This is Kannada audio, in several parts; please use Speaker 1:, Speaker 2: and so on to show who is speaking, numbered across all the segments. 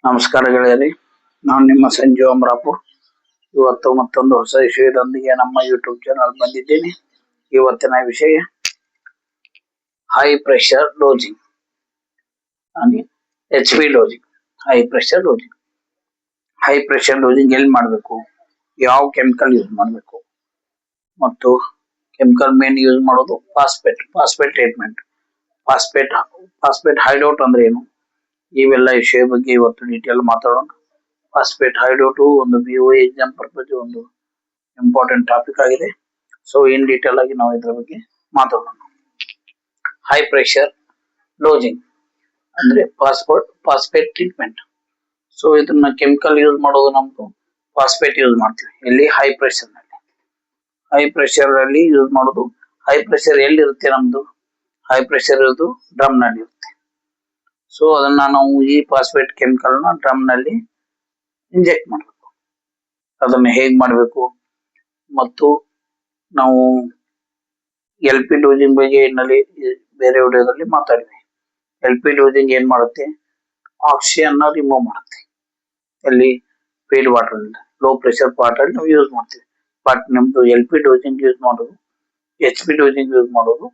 Speaker 1: ನಮಸ್ಕಾರ ಗೆಳೆಯರಿ, ನಾನು ನಿಮ್ಮ ಸಂಜು ಅಮರಾಪುರ್. ಇವತ್ತು ಮತ್ತೊಂದು ಹೊಸ ವಿಷಯದೊಂದಿಗೆ ನಮ್ಮ ಯೂಟ್ಯೂಬ್ ಚಾನಲ್ ಬಂದಿದ್ದೇನೆ. ಇವತ್ತಿನ ವಿಷಯ high pressure dozing, HP dozing. High pressure dozing high pressure dozing ಎಲ್ಲಿ ಮಾಡಬೇಕು, ಯಾವ ಕೆಮಿಕಲ್ ಯೂಸ್ ಮಾಡಬೇಕು, ಮತ್ತು ಕೆಮಿಕಲ್ ಮೇನ್ ಯೂಸ್ ಮಾಡೋದು ಫಾಸ್ಫೇಟ್ ಟ್ರೀಟ್ಮೆಂಟ್, ಫಾಸ್ಫೇಟ್ ಹೈಡೌಟ್ ಅಂದ್ರೆ ಏನು, ಇವೆಲ್ಲ ವಿಷಯ ಬಗ್ಗೆ ಇವತ್ತು ಡೀಟೇಲ್ ಮಾತಾಡೋಣ. ಫಾಸ್ಫೇಟ್ ಹೈಡೌಟ್ ಒಂದು BOA ಎಕ್ಸಾಮ್ ಪರ್ಪಸ್ ಒಂದು ಇಂಪಾರ್ಟೆಂಟ್ ಟಾಪಿಕ್ ಆಗಿದೆ. ಸೊ ಇನ್ ಡೀಟೇಲ್ ಆಗಿ ನಾವು ಇದರ ಬಗ್ಗೆ ಮಾತಾಡೋಣ. ಹೈ ಪ್ರೆಷರ್ ಡೋಸಿಂಗ್ ಅಂದ್ರೆ ಫಾಸ್ಫೇಟ್ ಟ್ರೀಟ್ಮೆಂಟ್. ಸೊ ಇದನ್ನ ಕೆಮಿಕಲ್ ಯೂಸ್ ಮಾಡೋದು ನಮ್ದು ಫಾಸ್ಫೇಟ್ ಯೂಸ್ ಮಾಡ್ತೀವಿ. ಇಲ್ಲಿ ಹೈ ಪ್ರೆಷರ್ ಅಲ್ಲಿ ಯೂಸ್ ಮಾಡೋದು. ಹೈ ಪ್ರೆಷರ್ ಎಲ್ಲಿ ಇರುತ್ತೆ ನಮ್ದು, ಹೈ ಪ್ರೆಷರ್ ಇರೋದು ಡ್ರಮ್ ನಲ್ಲಿ ಇರುತ್ತೆ. ಸೊ ಅದನ್ನ ನಾವು ಈ ಫಾಸ್ಫೇಟ್ ಕೆಮಿಕಲ್ ನ ಡ್ರಮ್ ನಲ್ಲಿ ಇಂಜೆಕ್ಟ್ ಮಾಡಬೇಕು. ಅದನ್ನ ಹೇಗ್ ಮಾಡಬೇಕು ಮತ್ತು ನಾವು LP ಡೋಸಿಂಗ್ ಬಗ್ಗೆ ಇನ್ನಲ್ಲಿ ಬೇರೆ ವಿಡಿಯೋದಲ್ಲಿ ಮಾತಾಡಿದ್ವಿ. LP ಡೋಸಿಂಗ್ ಏನ್ ಮಾಡುತ್ತೆ, ಆಕ್ಸಿಜನ್ ನ ರಿಮೂವ್ ಮಾಡುತ್ತೆ. ಅಲ್ಲಿ feed water low pressure part ಅಲ್ಲಿ ನಾವು ಯೂಸ್ ಮಾಡ್ತೀವಿ. ಬಟ್ ನಮ್ದು LP ಡೋಸಿಂಗ್ ಯೂಸ್ ಮಾಡೋದು, HP ಡೋಸಿಂಗ್ ಯೂಸ್ ಮಾಡೋದು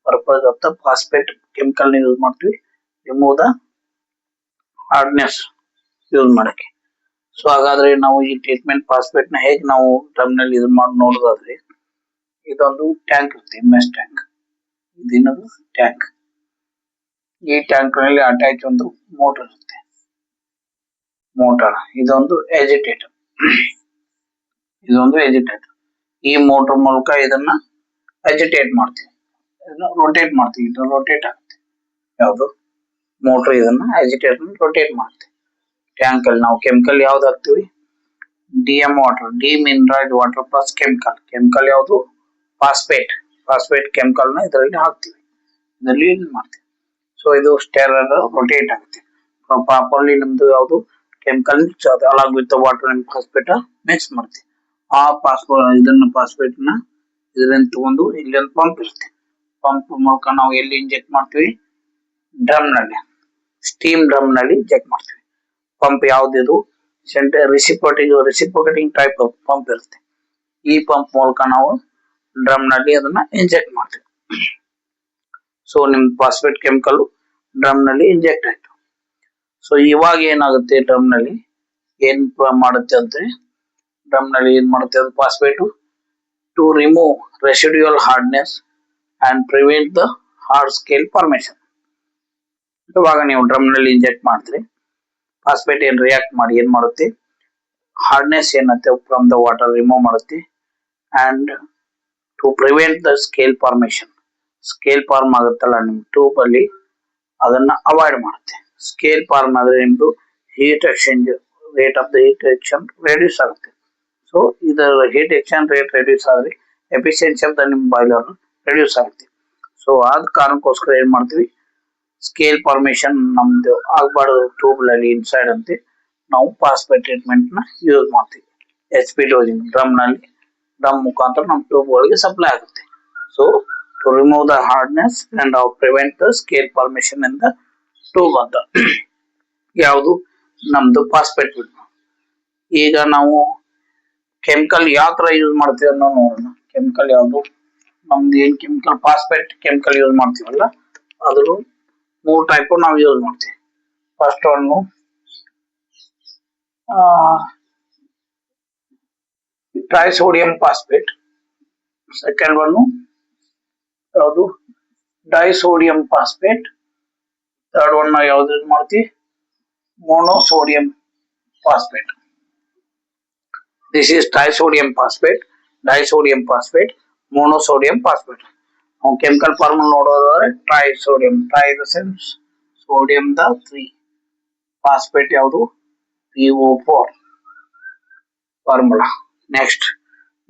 Speaker 1: purpose of the phosphate chemical ನ ಯೂಸ್ ಮಾಡ್ತೀವಿ, ರಿಮೂವ್ ದ ಹಾರ್ಡ್ನೆಸ್ ಯೂಸ್ ಮಾಡಕ್ಕೆ. ಸೊ ಹಾಗಾದ್ರೆ ನಾವು ಈ ಟ್ರೀಟ್ಮೆಂಟ್ ಫಾಸ್ಫೇಟ್ ನ ಹೇಗೆ ನಾವು ಡ್ರಮ್ ನಲ್ಲಿ ಇದು ಮಾಡಿ ನೋಡೋದಾದ್ರೆ, ಇದೊಂದು ಟ್ಯಾಂಕ್ ಇರುತ್ತೆ, MS ಟ್ಯಾಂಕ್. ಇದೇನದು ಟ್ಯಾಂಕ್. ಈ ಟ್ಯಾಂಕ್ ನಲ್ಲಿ ಅಟ್ಯಾಚ್ ಒಂದು ಮೋಟರ್ ಇರುತ್ತೆ. ಇದೊಂದು ಎಜಿಟೇಟರ್. ಈ ಮೋಟರ್ ಮೂಲಕ ಇದನ್ನ ಅಜಿಟೇಟ್ ಮಾಡ್ತೀವಿ, ರೊಟೇಟ್ ಮಾಡ್ತೀವಿ. ಇದು ರೊಟೇಟ್ ಆಗುತ್ತೆ. ಯಾವುದು ಮೋಟರ್ ಇದನ್ನ ಅಜಿಟೇಟ್ ರೊಟೇಟ್ ಮಾಡುತ್ತೆ. ಟ್ಯಾಂಕ್ ಅಲ್ಲಿ ನಾವು ಕೆಮಿಕಲ್ ಯಾವ್ದು ಹಾಕ್ತಿವಿ, DM water, demineralised water plus chemical ಯಾವುದು, ಫಾಸ್ಫೇಟ್ ಕೆಮಿಕಲ್ ನ ಇದರಲ್ಲಿ ಹಾಕ್ತಿವಿ, ಇದರಲ್ಲಿ ಯೂಸ್ ಮಾಡ್ತೀವಿ. ಸೊ ಇದು ಸ್ಟೇರರ್ ರೊಟೇಟ್ ಆಗುತ್ತೆ. ಪ್ರಾಪರ್ಲಿ ನಮ್ದು ಯಾವುದು ಕೆಮಿಕಲ್ ಮಿಕ್ಸ್ ಆಗುತ್ತೆ, along with water and phosphate mix ಮಾಡ್ತೀವಿ. ಆ ಫಾಸ್ಫೇಟ್ ನ ಇದರಿಂದ ತಗೊಂಡು ಇಲ್ಲಿ ಒಂದು ಪಂಪ್ ಇರುತ್ತೆ. ಪಂಪ್ ಮೂಲಕ ನಾವು ಎಲ್ಲಿ ಇಂಜೆಕ್ಟ್ ಮಾಡ್ತೀವಿ, ಡ್ರಮ್ ನಲ್ಲಿ, ಸ್ಟೀಮ್ ಡ್ರಮ್ ನಲ್ಲಿ ಇಂಜೆಕ್ಟ್ ಮಾಡ್ತೀವಿ. ಪಂಪ್ ಯಾವ್ದು, ರೆಸಿಪ್ರೋಕೇಟಿಂಗ್ ಟೈಪ್ ಆಫ್ ಪಂಪ್ ಇರುತ್ತೆ. ಈ ಪಂಪ್ ಮೂಲಕ ನಾವು ಡ್ರಮ್ ನಲ್ಲಿ ಅದನ್ನ ಇಂಜೆಕ್ಟ್ ಮಾಡ್ತೀವಿ. ಸೊ ನಿಮ್ ಫಾಸ್ಫೇಟ್ ಕೆಮಿಕಲ್ ಡ್ರಮ್ ನಲ್ಲಿ ಇಂಜೆಕ್ಟ್ ಆಯ್ತು. ಸೊ ಇವಾಗ ಏನಾಗುತ್ತೆ, ಡ್ರಮ್ ನಲ್ಲಿ ಏನ್ ಮಾಡುತ್ತೆ ಅಂದ್ರೆ, ಡ್ರಮ್ ನಲ್ಲಿ ಏನ್ ಮಾಡುತ್ತೆ ಅದು phosphate to remove residual hardness and prevent the hard scale formation. ಇವಾಗ ನೀವು ಡ್ರಮ್ ನಲ್ಲಿ ಇಂಜೆಕ್ಟ್ ಮಾಡಿದ್ರೆ ಫಾಸ್ಫೇಟ್ ಏನ್ ರಿಯಾಕ್ಟ್ ಮಾಡಿ ಏನ್ ಮಾಡುತ್ತೆ, ಹಾರ್ಡ್ನೆಸ್ ಏನತ್ತೆ ಫ್ರಮ್ ದ ವಾಟರ್ ರಿಮೂವ್ ಮಾಡುತ್ತೆ. And to prevent the scale form ಆಗುತ್ತಲ್ಲ ನಿಮ್ ಟ್ಯೂಬ್ ಅಲ್ಲಿ, ಅದನ್ನ ಅವಾಯ್ಡ್ ಮಾಡುತ್ತೆ. ಸ್ಕೇಲ್ ಫಾರ್ಮ್ ಆದ್ರೆ ನಿಮ್ದು heat exchange rate of the heat exchange reduce ಆಗುತ್ತೆ. ಸೊ ಇದರ ಹೀಟ್ ಎಕ್ಸ್ಚೇಂಜ್ ರೇಟ್ ರೆಡ್ಯೂಸ್ ಆದ್ರೆ ಎಫಿಷಿಯನ್ಸಿ ಆಫ್ ದ ನಿಮ್ ಬಾಯ್ಲರ್ ರೆಡ್ಯೂಸ್ ಆಗುತ್ತೆ. ಸೊ ಆದ ಕಾರಣಕ್ಕೋಸ್ಕರ ಏನ್ ಮಾಡ್ತೀವಿ, ಸ್ಕೇಲ್ ಫಾರ್ಮೇಶನ್ ನಮ್ದು ಆಗ್ಬಾರ್ದು ಟ್ಯೂಬ್ ನಲ್ಲಿ ಇನ್ಸೈಡ್ ಅಂತೆ ನಾವು ಫಾಸ್ಫೇಟ್ ಟ್ರೀಟ್ಮೆಂಟ್ ನ ಯೂಸ್ ಮಾಡ್ತೀವಿ. HP ಡೋಸಿಂಗ್ ಡ್ರಮ್ ಮುಖಾಂತರ ನಮ್ಮ ಟ್ಯೂಬ್ ಗಳಿಗೆ ಸಪ್ಲೈ ಆಗುತ್ತೆ. So to remove the hardness and prevent the scale formation in the tube ಅಂತ ಯಾವುದು ನಮ್ದು ಫಾಸ್ಫೇಟ್. ಈಗ ನಾವು ಕೆಮಿಕಲ್ ಯಾವ ತರ ಯೂಸ್ ಮಾಡ್ತೀವಿ ಅನ್ನೋ ನೋಡೋಣ. ಕೆಮಿಕಲ್ ಯಾವುದು, ನಮ್ದು ಏನ್ ಕೆಮಿಕಲ್ ಫಾಸ್ಫೇಟ್ ಕೆಮಿಕಲ್ ಯೂಸ್ ಮಾಡ್ತೀವಲ್ಲ, ಅದ್ರ 3 ಟೈಪ್ ನಾವು ಯೂಸ್ ಮಾಡ್ತೀವಿ. First one trisodium phosphate, second one ಯಾವುದು ಡೈಸೋಡಿಯಂ ಫಾಸ್ಫೇಟ್, ಥರ್ಡ್ ಒನ್ ನಾವು ಯಾವ್ದು ಯೂಸ್ ಮಾಡ್ತೀವಿ, monosodium phosphate. This is trisodium phosphate, disodium phosphate, monosodium phosphate. ನಾವು ಕೆಮಿಕಲ್ ಫಾರ್ಮ್ ನೋಡೋದಾದ್ರೆ ಟ್ರೈಸೋಡಿಯಂ, ಸೋಡಿಯಂ ದ 3, ಫಾಸ್ಫೇಟ್ ಯಾವುದು PO4 ಫಾರ್ಮುಲಾ. ನೆಕ್ಸ್ಟ್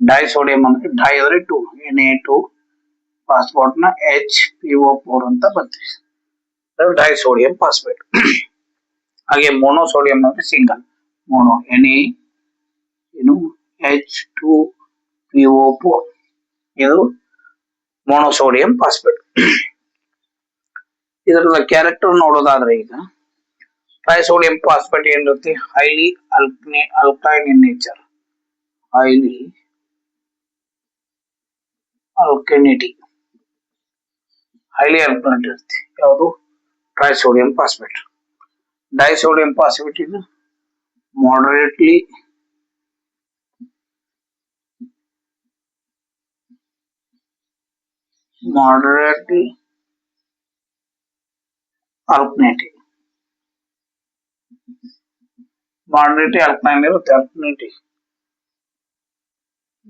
Speaker 1: ಡೈಸೋಡಿಯಂ ಅಂದ್ರೆ ಡೈ ಅಂದ್ರೆ 2, Na2, ಫಾಸ್ಫೇಟ್ ನ HPO4 ಅಂತ ಬರ್ತೀವಿ, ಡೈಸೋಡಿಯಂ ಫಾಸ್ಫೇಟ್. ಹಾಗೆ ಮೊನೋಸೋಡಿಯಂ ಅಂದ್ರೆ ಸಿಂಗಲ್, ಮೊನೋ H2PO4, ಇದು ಮೊನೋಸೋಡಿಯಂ ಫಾಸ್ಫೇಟ್. ಇದರ ಕ್ಯಾರೆಕ್ಟರ್ ನೋಡೋದಾದ್ರೆ, ಈಗ ಟ್ರೈಸೋಡಿಯಂ ಫಾಸ್ಫೇಟ್ ಏನಿರುತ್ತೆ highly alkaline in nature, highly alkalinity, highly alkaline ಇರುತ್ತೆ ಯಾವುದು ಟ್ರೈಸೋಡಿಯಂ ಫಾಸ್ಫೇಟ್. ಡೈಸೋಡಿಯಂ ಫಾಸ್ಫೇಟ್ ಇದು moderately alkalinity, moderately alkaline ಇರುತ್ತೆ. alkalinity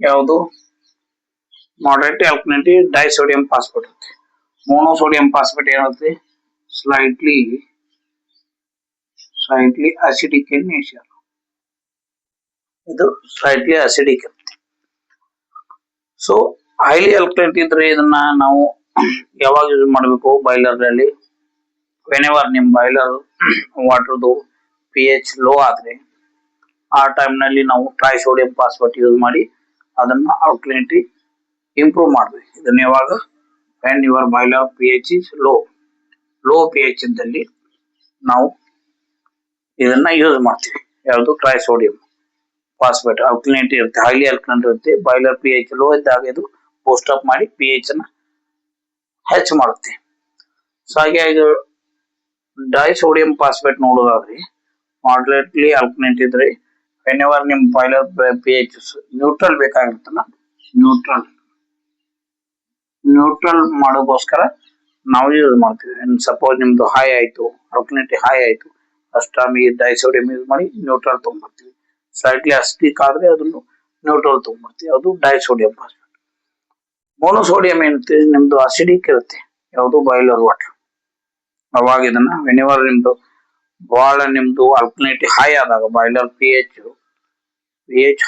Speaker 1: ಯಾವುದು moderately alkalinity ಡೈಸೋಡಿಯಂ ಫಾಸ್ಫೇಟ್ ಇರುತ್ತೆ. ಮೋನೋಸೋಡಿಯಂ ಫಾಸ್ಫೇಟ್ ಏನಿರುತ್ತೆ ಸ್ಲೈಟ್ಲಿ acidic in nature, ಇದು ಸ್ಲೈಟ್ಲಿ ಅಸಿಡಿಕ್ ಇರುತ್ತೆ. ಸೊ ಹೈಲಿ ಅಲ್ಕಲೈನ್ ಇದ್ರೆ ಇದನ್ನ ನಾವು ಯಾವಾಗ ಯೂಸ್ ಮಾಡಬೇಕು ಬಾಯ್ಲರ್ ಅಲ್ಲಿ, ವೆನೆವರ್ ನಿಮ್ ಬಾಯ್ಲರ್ ವಾಟರ್ದು pH ಲೋ ಆದ್ರೆ ಆ ಟೈಮ್ ನಲ್ಲಿ ನಾವು ಟ್ರೈಸೋಡಿಯಂ ಫಾಸ್ಫೇಟ್ ಯೂಸ್ ಮಾಡಿ ಅದನ್ನ ಅಲ್ಕಲಿನಿಟಿ ಇಂಪ್ರೂವ್ ಮಾಡಬೇಕು. ಇದನ್ನ ಯಾವಾಗ when your boiler pH is low pH ಇದ್ದಲ್ಲಿ ನಾವು ಇದನ್ನ ಯೂಸ್ ಮಾಡ್ತೀವಿ. ಯಾವುದು ಟ್ರೈಸೋಡಿಯಂ ಫಾಸ್ಫೇಟ್ ಅಲ್ಕಲಿನಿಟಿ ಇರುತ್ತೆ, ಹೈಲಿ ಅಲ್ಕಲೈನ್ ಇರುತ್ತೆ. ಬಾಯ್ಲರ್ pH ಲೋ ಇದ್ದಾಗ ಇದು ಬೂಸ್ಟ್ ಅಪ್ ಮಾಡಿ pH ನ ಹೆಚ್ಚು ಮಾಡುತ್ತೆ. ಸೊ ಹಾಗೆ ಇದು ಡೈಸೋಡಿಯಂ ಫಾಸ್ಫೇಟ್ ನೋಡೋದಾದ್ರೆ ಮಾಡ್ರೇಟ್ಲಿ ಅಲ್ಕಲೈನ್ ಇದ್ರೆ ವೆನೆವರ್ ನಿಮ್ ಬಾಯ್ಲರ್ pH ನ್ಯೂಟ್ರಲ್ ಬೇಕಾಗಿರುತ್ತಲ್ಲ, ನ್ಯೂಟ್ರಲ್ ಮಾಡೋಗೋಸ್ಕರ ನಾವು ಯೂಸ್ ಮಾಡ್ತೀವಿ. ಸಪೋಸ್ ನಿಮ್ದು ಹೈ ಆಯ್ತು, ಅಲ್ಕಲಿನಿಟಿ ಹೈ ಆಯ್ತು, ಅಷ್ಟು ಈ ಡೈಸೋಡಿಯಂ ಯೂಸ್ ಮಾಡಿ ನ್ಯೂಟ್ರಲ್ ತಗೊಂಡ್ಬರ್ತೀವಿ. ಸ್ಲೈಟ್ಲಿ ಅಸಿಡಿಕ್ ಆದ್ರೆ ಅದನ್ನು ನ್ಯೂಟ್ರಲ್ ತಗೊಂಡ್ಬರ್ತೀವಿ, ಅದು ಡೈಸೋಡಿಯಂ ಫಾಸ್ಫೇಟ್. ಮೋನೋಸೋಡಿಯಂ ಏನಿರುತ್ತೆ ನಿಮ್ದು ಅಸಿಡಿಕ್ ಇರುತ್ತೆ, ಯಾವುದು ಬಾಯ್ಲರ್ ವಾಟರ್. ಅವಾಗ ಇದನ್ನ ವೆನೆವರ್ ನಿಮ್ದು ಬಹಳ ನಿಮ್ದು ಅಲ್ಕಲಿನಿಟಿ ಹೈ ಆದಾಗ, ಬಾಯ್ಲರ್ pH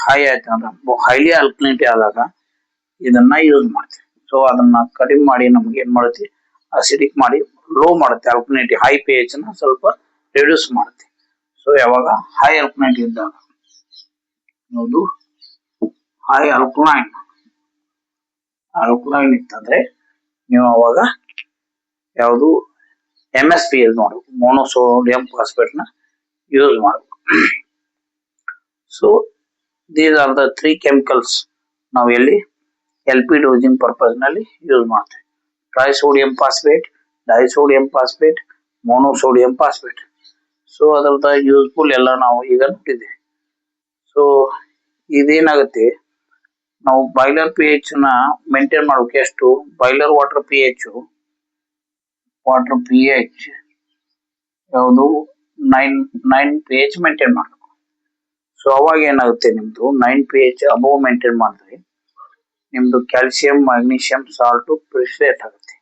Speaker 1: ಹೈ ಆಯ್ತು ಅಂದ್ರೆ ಹೈಲಿ ಅಲ್ಕಲಿನಿಟಿ ಆದಾಗ ಇದನ್ನ ಯೂಸ್ ಮಾಡ್ತೀವಿ. ಸೊ ಅದನ್ನ ಕಡಿಮೆ ಮಾಡಿ ನಮ್ಗೆ ಏನ್ ಮಾಡುತ್ತೆ ಅಸಿಡಿಕ್ ಮಾಡಿ ಲೋ ಮಾಡುತ್ತೆ, ಅಲ್ಕಲಿನಿಟಿ ಹೈ pH ನ ಸ್ವಲ್ಪ ರಿಡ್ಯೂಸ್ ಮಾಡುತ್ತೆ. ಸೊ ಯಾವಾಗ ಹೈ ಅಲ್ಕಲಿನಿಟಿ ಇದ್ದಾಗ ಯಾವುದು ಹೈ ಅಲ್ಕಲೈನ್ ಇತ್ತಂದ್ರೆ ನೀವು ಅವಾಗ ಯಾವುದು MSP ನೋಡಿ ಮೋನೋಸೋಡಿಯಂ ಫಾಸ್ಫೇಟ್ ನ ಯೂಸ್ ಮಾಡಬೇಕು. So these are the 3 chemicals ನಾವು ಎಲ್ಲಿ LP ಡೋಸಿಂಗ್ ಪರ್ಪಸ್ ನಲ್ಲಿ ಯೂಸ್ ಮಾಡ್ತೀವಿ. Trisodium phosphate, disodium phosphate, monosodium phosphate. So ಅದರದ ಯೂಸ್ಫುಲ್ ಎಲ್ಲ ನಾವು ಈಗ ನೋಡಿದ್ದೀವಿ. ಸೊ ಇದೇನಾಗುತ್ತೆ ನಾವು ಬಾಯ್ಲರ್ pH ನ ಮೇಂಟೈನ್ ಮಾಡೋಕೆ ಎಷ್ಟು ಬಾಯ್ಲರ್ ವಾಟರ್ pH ಯಾವುದು 9 pH ಮೇಂಟೈನ್ ಮಾಡಬೇಕು. ಸೊ ಅವಾಗ ಏನಾಗುತ್ತೆ ನಿಮ್ದು 9 pH ಅಬೌವ್ ಮೇಂಟೈನ್ ಮಾಡಿದ್ರೆ ನಿಮ್ದು ಕ್ಯಾಲ್ಸಿಯಂ ಮ್ಯಾಗ್ನೀಷಿಯಂ ಸಾಲ್ಟ್ ಪ್ರಿಸಿಡೇಟ್ ಆಗುತ್ತೆ.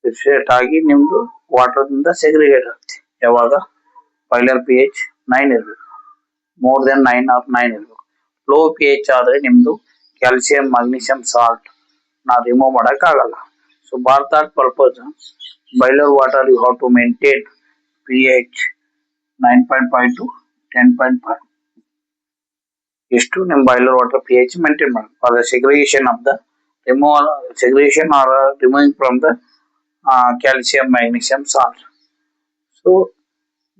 Speaker 1: ಪ್ರಿಸಿಡೇಟ್ ಆಗಿ ನಿಮ್ದು ವಾಟರ್ ದಿಂದ ಸೆಗ್ರಿಗೇಟ್ ಆಗುತ್ತೆ. ಯಾವಾಗ ಬಾಯ್ಲರ್ pH 9 ಇರಬೇಕು, ಮೋರ್ ದೆನ್ 9 ಆರ್ 9 ಇರಬೇಕು. ಲೋ pH ಆದ್ರೆ ನಿಮ್ದು ಕ್ಯಾಲ್ಸಿಯಂ ಮ್ಯಾಗ್ನೀಷಿಯಂ ಸಾಲ್ಟ್ ನಾವು ರಿಮೂವ್ ಮಾಡಕ್ ಆಗಲ್ಲ. So for that purpose boiler water you have to maintain pH 9.5 to 10.5. ಎಷ್ಟು ನಿಮ್ಮ ಬಾಯ್ಲರ್ ವಾಟರ್ pH ಮೇಂಟೈನ್ ಮಾಡಿ for the segregation or removing from the calcium magnesium salt. So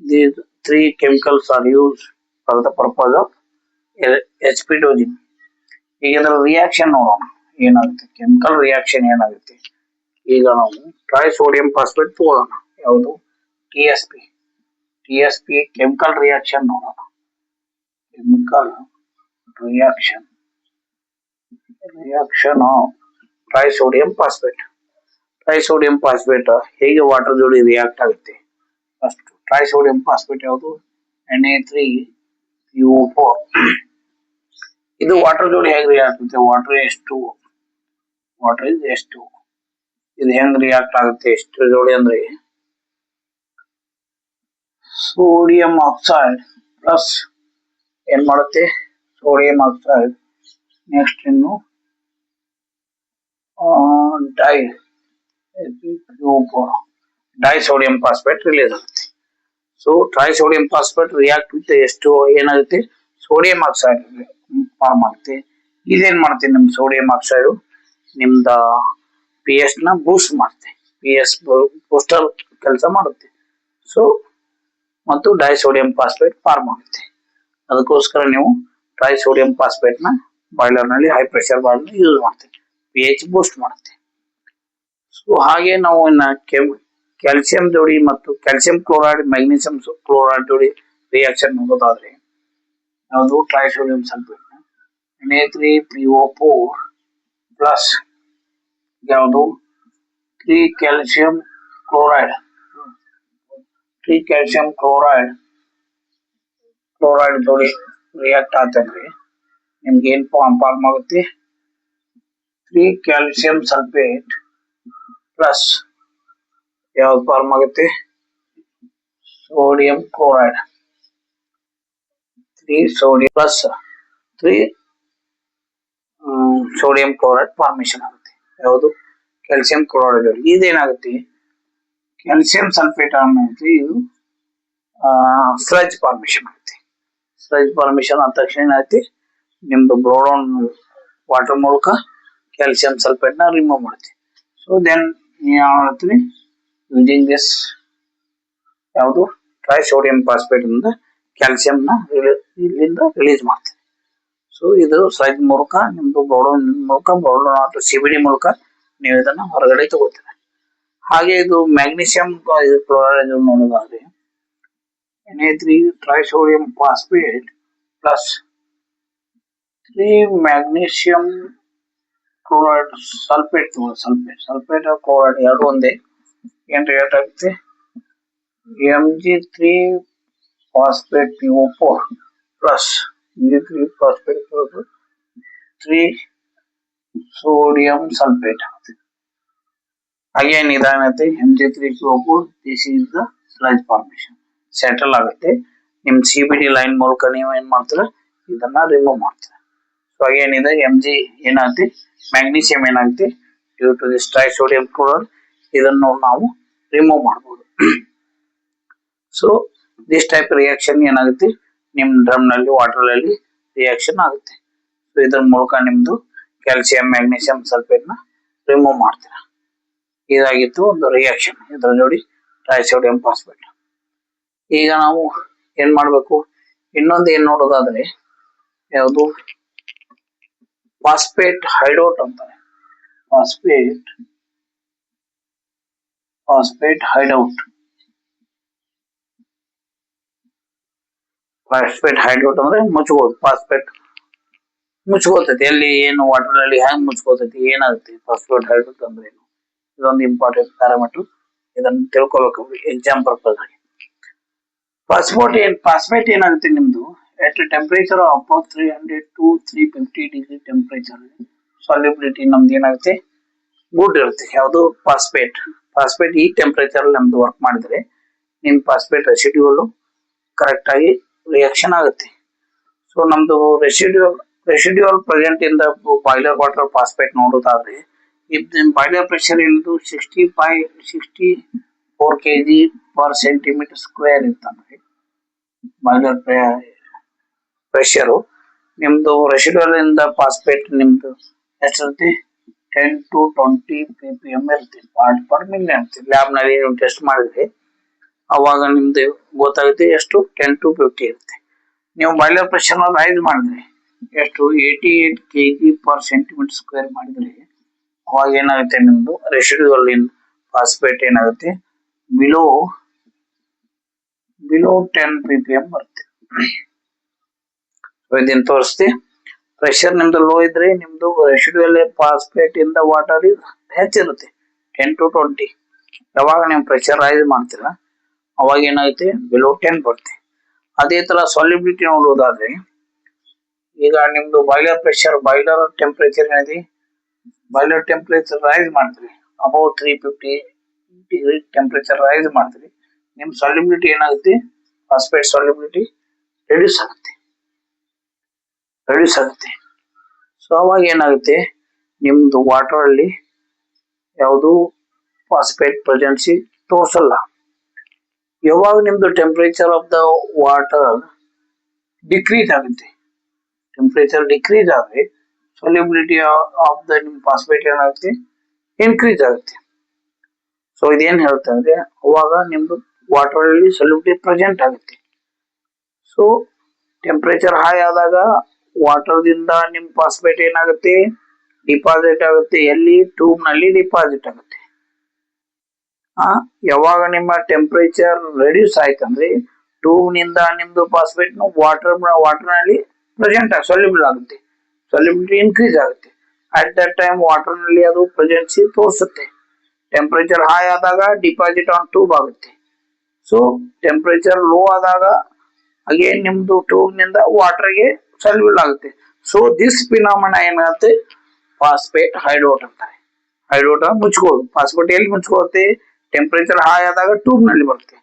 Speaker 1: these 3 chemicals are used for the purpose of HP dosing. ಈಗ ಇದರ ರಿಯಾಕ್ಷನ್ ನೋಡೋಣ ಏನಾಗುತ್ತೆ, ಕೆಮಿಕಲ್ ರಿಯಾಕ್ಷನ್ ಏನಾಗುತ್ತೆ. ಈಗ ನಾವು ಟ್ರೈಸೋಡಿಯಂ ಫಾಸ್ಫೇಟ್ ತಗೊಳ್ಳೋಣ, ಯಾವುದು TSP ಕೆಮಿಕಲ್ ರಿಯಾಕ್ಷನ್ ನೋಡೋಣ. ಕೆಮಿಕಲ್ ರಿಯಾಕ್ಷನ್ ಆಫ್ ಟ್ರೈಸೋಡಿಯಂ ಫಾಸ್ಫೇಟ್ ಹೇಗೆ ವಾಟರ್ ಜೋಡಿ ರಿಯಾಕ್ಟ್ ಆಗುತ್ತೆ. ಫಸ್ಟ್ ಟ್ರೈಸೋಡಿಯಂ ಫಾಸ್ಫೇಟ್ ಯಾವುದು Na3PO4. ಇದು ವಾಟರ್ ಜೋಡಿ ಹೇಗೆ ರಿಯಾಕ್ಟ್ ಆಗುತ್ತೆ, ವಾಟರ್ ಇಸ್ H2. ಇದು ಹೆಂಗ್ ರಿಯಾಕ್ಟ್ ಆಗುತ್ತೆ ಎಷ್ಟು ಜೋಡಿ ಅಂದ್ರೆ ಸೋಡಿಯಂ ಆಕ್ಸೈಡ್ ಪ್ಲಸ್ ಏನ್ ಮಾಡುತ್ತೆ ಸೋಡಿಯಂ ಆಕ್ಸೈಡ್, ನೆಕ್ಸ್ಟ್ ಇನ್ನು ಡೈಸೋಡಿಯಂ ಫಾಸ್ಫೇಟ್ ರಿಲೀಸ್ ಆಗುತ್ತೆ. ಸೊ ಟ್ರೈಸೋಡಿಯಂ ಫಾಸ್ಫೇಟ್ ರಿಯಾಕ್ಟ್ ವಿತ್ ಎಷ್ಟು ಏನಾಗುತ್ತೆ ಸೋಡಿಯಂ ಆಕ್ಸೈಡ್ ಫಾರ್ಮ್ ಆಗುತ್ತೆ. ಇದೇನ್ ಮಾಡುತ್ತೆ ನಿಮ್ ಸೋಡಿಯಂ ಆಕ್ಸೈಡ್ ನಿಮ್ದ pH ನ ಬೂಸ್ಟ್ ಮಾಡುತ್ತೆ, pH ಬೂಸ್ಟರ್ ಕೆಲಸ ಮಾಡುತ್ತೆ. ಸೊ ಮತ್ತು ಡೈಸೋಡಿಯಂ ಫಾಸ್ಫೇಟ್ ಫಾರ್ಮ್ ಆಗುತ್ತೆ. ಅದಕ್ಕೋಸ್ಕರ ನೀವು ಟ್ರೈಸೋಡಿಯಂ ಫಾಸ್ಫೇಟ್ ನ ಬಾಯ್ಲರ್ ನಲ್ಲಿ ಹೈ ಪ್ರೆಷರ್ ಬಾಯ್ಲರ್ ಯೂಸ್ ಮಾಡ್ತೀವಿ. pH ಬೂಸ್ಟ್ ಮಾಡುತ್ತೆ. ಸೊ ಹಾಗೆ ನಾವು ಕ್ಯಾಲ್ಸಿಯಂ ಜೋಡಿ ಮತ್ತು ಕ್ಯಾಲ್ಸಿಯಂ ಕ್ಲೋರೈಡ್ ಮ್ಯಾಗ್ನೀಸಿಯಂ ಕ್ಲೋರೈಡ್ ಜೋಡಿ ರಿಯಾಕ್ಷನ್ ನೋಡೋದಾದ್ರೆ ಯಾವುದು ಟ್ರೈಸೋಡಿಯಂ ಸಲ್ಫೇಟ್ Na3PO4 ಪ್ಲಸ್ ಯಾವುದು 3 ಕ್ಯಾಲ್ಸಿಯಂ ಕ್ಲೋರೈಡ್ ಜೋಡಿ ರಿಯಾಕ್ಟ್ ಆತಂದ್ರೆ ನಿಮ್ಗೆ ಏನ್ ಫಾರ್ಮ್ ಆಗುತ್ತೆ 3 ಕ್ಯಾಲ್ಸಿಯಂ ಸಲ್ಫೇಟ್ ಪ್ಲಸ್ ಯಾವ್ದು ಫಾರ್ಮ್ ಆಗುತ್ತೆ sodium chloride 3 sodium plus 3 sodium chloride formation ಆಗುತ್ತೆ. ಯಾವುದು ಕ್ಯಾಲ್ಸಿಯಂ ಕ್ಲೋರೈಡ್. ಇದೇನಾಗುತ್ತೆ ಕ್ಯಾಲ್ಸಿಯಂ ಸಲ್ಫೇಟ್ ಅನ್ನೋದು ಇದು ಸ್ಲಜ್ ಫಾರ್ಮೇಶನ್ ಆಗುತ್ತೆ. ಸ್ಲಜ್ ಫಾರ್ಮೇಶನ್ ಆದ ತಕ್ಷಣ ಏನಾಗುತ್ತೆ ನಿಮ್ದು ಬ್ರೋಡೌನ್ ವಾಟರ್ ಮೂಲಕ ಕ್ಯಾಲ್ಸಿಯಂ ಸಲ್ಫೇಟ್ ನ ರಿಮೂವ್ ಮಾಡುತ್ತೆ. ಸೊ ದೆನ್ ಯಾವ ಮಾಡ್ತೀವಿ ಯೂಸಿಂಗ್ ದಿಸ್ ಯಾವುದು ಟ್ರೈಸೋಡಿಯಂ ಫಾಸ್ಫೇಟ್ ಇಂದ ಕ್ಯಾಲ್ಸಿಯಂ ನ ಇಲ್ಲಿಂದ ರಿಲೀಸ್ ಮಾಡ್ತೀವಿ. ಸೊ ಇದು ಸ್ಲಜ್ ಮೂಲಕ ನಿಮ್ದು ಬ್ರೋಡೌನ್ CBD ಮೂಲಕ ನೀವು ಇದನ್ನ ಹೊರಗಡೆ ತಗೋತೀರ. ಹಾಗೆ ಇದು ಮ್ಯಾಗ್ನೀಸಿಯಂ ಕ್ಲೋರೈಡ್ ನೋಡೋದಾದ್ರೆ Na3 trisodium phosphate plus 3 magnesium chloride sulphate chloride ಎರಡು ಒಂದೇ ಏನ್ ರಿಯಾಕ್ಟ್ ಆಗುತ್ತೆ Mg3 phosphate PO4 plus Mg3 phosphate 3 sodium sulphate ಆಗುತ್ತೆ. ಅಗೇನ್ ಇದಾಗುತ್ತೆ Mg3PO4 this is the sludge formation settle ಆಗುತ್ತೆ. ನಿಮ್ CBD ಲೈನ್ ಮೂಲಕ ನೀವು ಏನ್ ಮಾಡ್ತೀರ ಇದನ್ನ ರಿಮೂವ್ ಮಾಡ್ತೀರ. ಸೊ ಅಗೇನ್ ಇದೆ Mg ಏನಾಗುತ್ತೆ ಮ್ಯಾಗ್ನೀಸಿಯಂ ಏನಾಗುತ್ತೆ ಡ್ಯೂ ಟು ದಿಸ್ ಟ್ರೈಸೋಡಿಯಂ ಕ್ಲೋರೈಡ್ ಇದನ್ನು ನಾವು ರಿಮೂವ್ ಮಾಡಬಹುದು. ಸೊ ದಿಸ್ ಟೈಪ್ ರಿಯಾಕ್ಷನ್ ಏನಾಗುತ್ತೆ ನಿಮ್ ಡ್ರಮ್ ನಲ್ಲಿ ವಾಟರ್ ನಲ್ಲಿ ರಿಯಾಕ್ಷನ್ ಆಗುತ್ತೆ. ಸೊ ಇದರ ಮೂಲಕ ನಿಮ್ದು ಕ್ಯಾಲ್ಸಿಯಂ ಮ್ಯಾಗ್ನೀಸಿಯಂ ಸಲ್ಫೇಟ್ ನ ರಿಮೂವ್ ಮಾಡ್ತೀರಾ. ಇದಾಗಿತ್ತು ಒಂದು ರಿಯಾಕ್ಷನ್ ಇದರ ಜೋಡಿ ಟ್ರೈಸೋಡಿಯಂ ಫಾಸ್ಫೇಟ್. ಈಗ ನಾವು ಏನ್ ಮಾಡ್ಬೇಕು ಇನ್ನೊಂದು ಏನ್ ನೋಡೋದಾದ್ರೆ ಯಾವುದು ಫಾಸ್ಫೇಟ್ ಹೈಡೌಟ್ ಅಂತಾರೆ. ಫಾಸ್ಫೇಟ್ ಹೈಡೌಟ್ ಅಂದ್ರೆ ಮುಚ್ಕೋದು. ಫಾಸ್ಫೇಟ್ ಮುಚ್ಕೋತೈತಿ ಎಲ್ಲಿ ಏನು ವಾಟರ್ ನಲ್ಲಿ ಹ್ಯಾಂಗ್ ಮುಚ್ಕೋತೈತಿ ಏನಾಗುತ್ತೆ ಫಾಸ್ಫೇಟ್ ಹೈಡೌಟ್ ಅಂದ್ರೆ ಏನು ಇದೊಂದು ಇಂಪಾರ್ಟೆಂಟ್ ಪ್ಯಾರಾಮೀಟರ್. ಇದನ್ನ ತಿಳ್ಕೊಬೇಕು ಎಕ್ಸಾಮ್ ಪರ್ಪಸ್ ಆಗಿ. ಫಾಸ್ಫೇಟ್ ಏನಾಗುತ್ತೆ ನಿಮ್ದು at temperature up 300 to 350 degree temperature solubility ನಮ್ದು ಏನಾಗುತ್ತೆ ಗುಡ್ ಇರುತ್ತೆ. ಯಾವುದು ಫಾಸ್ಫೇಟ್ ಈ ಟೆಂಪರೇಚರ್ ನಮ್ದು ವರ್ಕ್ ಮಾಡಿದ್ರೆ ನಿಮ್ ಫಾಸ್ಫೇಟ್ ರೆಸಿಡ್ಯೂಲ್ ಕರೆಕ್ಟ್ ಆಗಿ ರಿಯಾಕ್ಷನ್ ಆಗುತ್ತೆ. ಸೊ ನಮ್ದು residual present in the boiler water phosphate ನೋಡೋದಾದ್ರೆ ಬಾಯ್ಲರ್ ಪ್ರೆಷರ್ ಏನದು 64 kg per centimeter square ಇತ್ತಂದ್ರೆ ಬಾಯ್ಲರ್ ಪ್ರೆಷರ್ ನಿಮ್ದು ರೆಸಿಡ್ಯೂಲ್ ಇಂದ ಫಾಸ್ಫೇಟ್ ನಿಮ್ದು ಎಷ್ಟಿರುತ್ತೆ 10 to 20 ppm ಇರುತ್ತೆ ಪಾರ್ಟ್ ಪರ್ ಮಿಲಿಯನ್ ಇರುತ್ತೆ. ಲ್ಯಾಬ್ ನಲ್ಲಿ ನೀವು ಟೆಸ್ಟ್ ಮಾಡಿದ್ರೆ ಅವಾಗ ನಿಮ್ದು ಗೊತ್ತಾಗುತ್ತೆ ಎಷ್ಟು 10 to 50 ಇರುತ್ತೆ. ನೀವು ಬಾಯ್ಲರ್ ಪ್ರೆಷರ್ ರೈಸ್ ಮಾಡಿದ್ರೆ ಎಷ್ಟು 88 kg per centimeter square ಮಾಡಿದ್ರೆ ಅವಾಗ ಏನಾಗುತ್ತೆ ನಿಮ್ದು ರೆಸಿಡ್ಯೂಲ್ ಇನ್ ಫಾಸ್ಫೇಟ್ ಏನಾಗುತ್ತೆ ಬಿಲೋ 10 ppm ಬರುತ್ತೆ. ಇದನ್ನ ತೋರಿಸ್ತಿ ಪ್ರೆಷರ್ ನಿಮ್ದು ಲೋ ಇದ್ರೆ ನಿಮ್ದು ರೆಸಿಡ್ಯೂಲ್ ಫಾಸ್ಫೇಟ್ ಇಂದ ವಾಟರ್ ಹೆಚ್ಚಿರುತ್ತೆ 10 to 20. ಯಾವಾಗ ನೀವು ಪ್ರೆಷರ್ ರೈಸ್ ಮಾಡ್ತೀರಾ ಅವಾಗ ಏನಾಗುತ್ತೆ ಬಿಲೋ 10 ಬರುತ್ತೆ. ಅದೇ ತರ ಸಾಲ್ಯುಬಿಲಿಟಿ ನೋಡೋದಾದ್ರೆ ಈಗ ನಿಮ್ದು ಬಾಯ್ಲರ್ ಟೆಂಪರೇಚರ್ ಏನಿದೆ ಬಾಯ್ಲರ್ ಟೆಂಪರೇಚರ್ ರೈಸ್ ಮಾಡಿದ್ರಿ ಅಬೌವ್ 350 ಡಿಗ್ರಿ ಟೆಂಪರೇಚರ್ ರೈಸ್ ಮಾಡಿದ್ರಿ ನಿಮ್ ಸಾಲ್ಯುಬಿಲಿಟಿ ಏನಾಗುತ್ತೆ ಫಾಸ್ಫೇಟ್ ಸಾಲ್ಯುಬಿಲಿಟಿ ರೆಡ್ಯೂಸ್ ಆಗುತ್ತೆ. ಸೊ ಅವಾಗ ಏನಾಗುತ್ತೆ ನಿಮ್ದು ವಾಟರ್ ಅಲ್ಲಿ ಯಾವುದು ಫಾಸ್ಫೇಟ್ ಪ್ರೆಸೆನ್ಸಿ ತೋರಿಸಲ್ಲ. ಯಾವಾಗ ನಿಮ್ದು temperature of the water decrease ಆಗುತ್ತೆ ಆದ್ರೆ ಸಾಲ್ಯುಬಿಲಿಟಿ ಆಫ್ ದ ನಿಮ್ ಫಾಸ್ಫೇಟ್ ಏನಾಗುತ್ತೆ ಇನ್ಕ್ರೀಸ್ ಆಗುತ್ತೆ. ಸೊ ಇದೇನ್ ಹೇಳ್ತಾ ಅಂದ್ರೆ ಅವಾಗ ನಿಮ್ದು ವಾಟರ್ ಅಲ್ಲಿ ಸೊಲ್ಯೂಬಿಲಿಟಿ ಪ್ರೆಸೆಂಟ್ ಆಗುತ್ತೆ. ಸೊ ಟೆಂಪರೇಚರ್ ಹೈ ಆದಾಗ ವಾಟರ್ ದಿಂದ ನಿಮ್ ಫಾಸ್ಫೇಟ್ ಏನಾಗುತ್ತೆ, ಡಿಪಾಸಿಟ್ ಆಗುತ್ತೆ. ಎಲ್ಲಿ? ಟ್ಯೂಬ್ ನಲ್ಲಿ ಡಿಪಾಸಿಟ್ ಆಗುತ್ತೆ. ಯಾವಾಗ ನಿಮ್ಮ ಟೆಂಪರೇಚರ್ ರೆಡ್ಯೂಸ್ ಆಯ್ತಂದ್ರೆ ಟ್ಯೂಬ್ ನಿಂದ ನಿಮ್ದು ಫಾಸ್ಫೇಟ್ ವಾಟರ್ ನಲ್ಲಿ ಪ್ರೆಸೆಂಟ್ ಸೊಲ್ಯೂಬಲ್ ಆಗುತ್ತೆ, ಸೊಲ್ಯೂಬಿಲಿಟಿ ಇನ್ಕ್ರೀಸ್ ಆಗುತ್ತೆ. ಅಟ್ ದಟ್ ಟೈಮ್ ವಾಟರ್ ನಲ್ಲಿ ಅದು ಪ್ರೆಸೆನ್ಸಿ ತೋರಿಸುತ್ತೆ. ಟೆಂಪರೇಚರ್ ಹೈ ಆದಾಗ ಡಿಪಾಸಿಟ್ ಆನ್ ಟ್ಯೂಬ್ ಆಗುತ್ತೆ. ಸೊ ಟೆಂಪರೇಚರ್ ಲೋ ಆದಾಗ ಅಗೇನ್ ನಿಮ್ದು ಟ್ಯೂಬ್ ನಿಂದ ವಾಟರ್ ಗೆ ಸೊಲ್ಯೂಬಲ್ ಆಗುತ್ತೆ. ಸೊ ದಿಸ್ ಫಿನಾಮಿನ ಏನಾಗುತ್ತೆ, ಫಾಸ್ಫೇಟ್ ಹೈಡ್ರೋಟ್ ಅಂತಾರೆ. ಹೈಡ್ರೋಟ್ ಮುಚ್ಕೊಳ್ಳೋದು. ಫಾಸ್ಫೇಟ್ ಎಲ್ಲಿ ಮುಚ್ಕೊಳ್ಳುತ್ತೆ? ಟೆಂಪರೇಚರ್ ಹೈ ಆದಾಗ ಟ್ಯೂಬ್ ನಲ್ಲಿ ಬರುತ್ತೆ,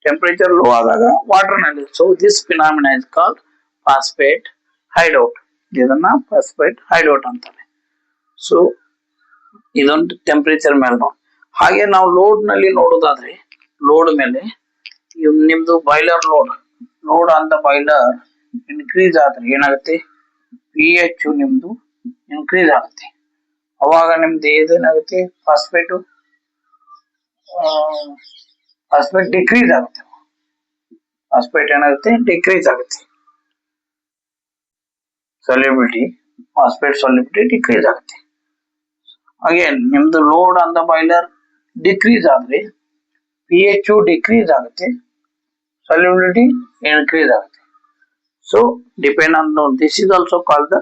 Speaker 1: ಟೆಂಪರೇಚರ್ ಲೋ ಆದಾಗ ವಾಟರ್ ನಲ್ಲಿ. So this phenomena is called phosphate ಹೈಡ್ರೋಟ್. ಇದನ್ನ ಫಾಸ್ಫೇಟ್ ಹೈಡ್ರೋಟ್ ಅಂತಾರೆ. ಸೊ ಇದೊಂದು ಟೆಂಪರೇಚರ್ ಮೇಲೆ ನೋಡಿ. ಹಾಗೆ ನಾವು ಲೋಡ್ ನಲ್ಲಿ ನೋಡೋದಾದ್ರೆ, ಲೋಡ್ ಮೇಲೆ ನಿಮ್ದು boiler load on the boiler increase ಆದ್ರೆ ಏನಾಗುತ್ತೆ, ಪಿ ಎಚ್ ನಿಮ್ದು ಇನ್ಕ್ರೀಸ್ ಆಗುತ್ತೆ. ಅವಾಗ ನಿಮ್ದು ಏನಾಗುತ್ತೆ, ಫಾಸ್ಫೇಟ್ ಡಿಕ್ರೀಸ್ ಆಗುತ್ತೆ. ಫಾಸ್ಫೇಟ್ ಏನಾಗುತ್ತೆ, ಡಿಕ್ರೀಸ್ ಆಗುತ್ತೆ. ಸೊಲ್ಯೂಬಿಲಿಟಿ, ಫಾಸ್ಫೇಟ್ ಸೊಲ್ಯೂಬಿಲಿಟಿ ಡಿಕ್ರೀಸ್ ಆಗುತ್ತೆ. ಅಗೇನ್ ನಿಮ್ದು load on the boiler decrease ಆದ್ರೆ ಪಿ ಎಚ್ ಡಿಕ್ರೀಸ್ ಆಗುತ್ತೆ, ಸೊಲ್ಯೂಬಿಲಿಟಿ ಇನ್ಕ್ರೀಸ್ ಆಗುತ್ತೆ. So depend on this is also called the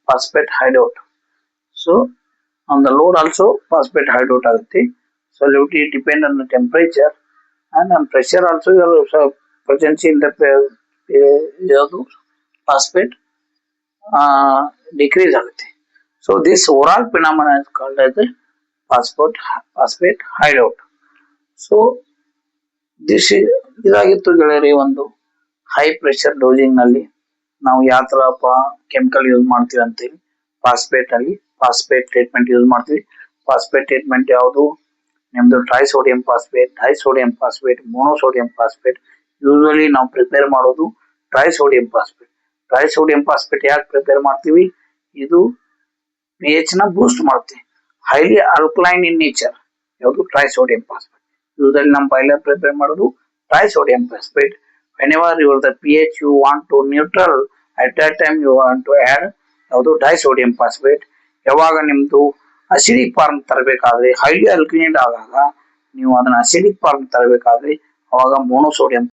Speaker 1: phosphate ಹೈಡ್ರೋಟ್. So on the load also phosphate ಹೈಡ್ರೋಟ್ ಆಗುತ್ತೆ. Solubility depend on the temperature and on pressure also. Your presence in the phosphate decrease ಆಗುತ್ತೆ. So this overall phenomena is called as the phosphate hideout. So this ಇದಾಗಿತ್ತು ಗೆಳೆಯರಿ ಒಂದು ಹೈ ಪ್ರೆಷರ್ ಡೋಸಿಂಗ್ ನಲ್ಲಿ ನಾವು ಯಾವ ತರ ಕೆಮಿಕಲ್ ಯೂಸ್ ಮಾಡ್ತೀವಿ ಅಂತೇಳಿ. ಫಾಸ್ಫೇಟ್ ಅಲ್ಲಿ ಫಾಸ್ಫೇಟ್ ಟ್ರೀಟ್ಮೆಂಟ್ ಯೂಸ್ ಮಾಡ್ತೀವಿ. ಫಾಸ್ಫೇಟ್ ಟ್ರೀಟ್ಮೆಂಟ್ ಯಾವುದು? ನಿಮ್ದು ಟ್ರೈಸೋಡಿಯಂ phosphate, disodium phosphate, monosodium phosphate. Usually ನಾವು ಪ್ರಿಪೇರ್ ಮಾಡೋದು ಟ್ರೈಸೋಡಿಯಂ ಫಾಸ್ಫೇಟ್. ಟ್ರೈಸೋಡಿಯಂ ಫಾಸ್ಫೇಟ್ ಯಾಕೆ ಪ್ರಿಪೇರ್ ಮಾಡ್ತೀವಿ? ಇದು ಪಿ ಎಚ್ ನ ಬೂಸ್ಟ್ ಮಾಡುತ್ತೆ. Highly alkaline in nature. ಯಾವುದು? Trisodium phosphate. ಯೂಶುವಲಿ ನಮ್ಮ ಬಾಯ್ಲರ್ ಪ್ರಿಪೇರ್ ಮಾಡೋದು ಟ್ರೈಸೋಡಿಯಂ phosphate. whenever the pH you want to neutral, at that time you want to add ಯಾವುದು? Disodium phosphate. ಯಾವಾಗ ನಿಮ್ದು ಅಸಿಡಿಕ್ ಫಾರ್ಮ್ ತರಬೇಕಾದ್ರೆ, ಹೈಲಿ ಅಲ್ಕಲೈನ್ ಆದಾಗ ನೀವು ಅದನ್ನ ಅಸಿಡಿಕ್ ಫಾರ್ಮ್ ತರಬೇಕಾದ್ರೆ ಅವಾಗ ಮೋನೋಸೋಡಿಯಂ